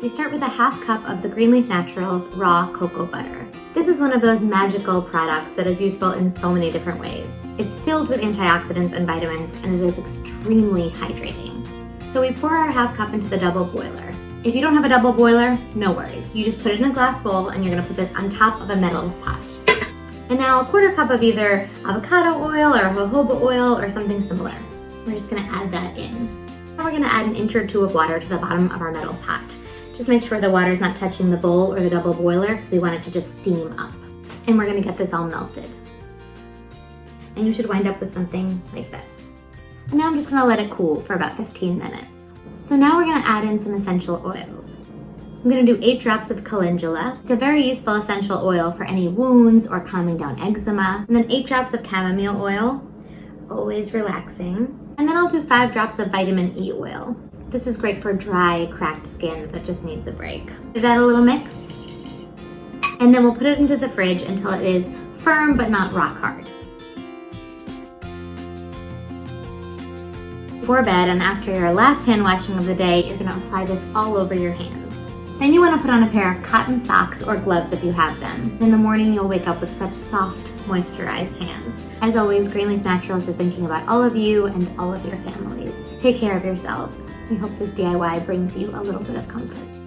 We start with a half cup of the Greenleaf Naturals raw cocoa butter. This is one of those magical products that is useful in so many different ways. It's filled with antioxidants and vitamins, and it is extremely hydrating. So we pour our half cup into the double boiler. If you don't have a double boiler, no worries. You just put it in a glass bowl and you're gonna put this on top of a metal pot. And now a quarter cup of either avocado oil or jojoba oil or something similar. We're just gonna add that in. Now we're gonna add an inch or two of water to the bottom of our metal pot. Just make sure the water's not touching the bowl or the double boiler because we want it to just steam up. And we're gonna get this all melted. And you should wind up with something like this. And now I'm just gonna let it cool for about 15 minutes. So now we're gonna add in some essential oils. I'm gonna do 8 drops of calendula. It's a very useful essential oil for any wounds or calming down eczema. And then 8 drops of chamomile oil, always relaxing. And then I'll do 5 drops of vitamin E oil. This is great for dry, cracked skin that just needs a break. Give that a little mix. And then we'll put it into the fridge until it is firm but not rock hard. Before bed and after your last hand washing of the day, you're gonna apply this all over your hands. Then you wanna put on a pair of cotton socks or gloves if you have them. In the morning, you'll wake up with such soft, moisturized hands. As always, Greenleaf Naturals is thinking about all of you and all of your families. Take care of yourselves. We hope this DIY brings you a little bit of comfort.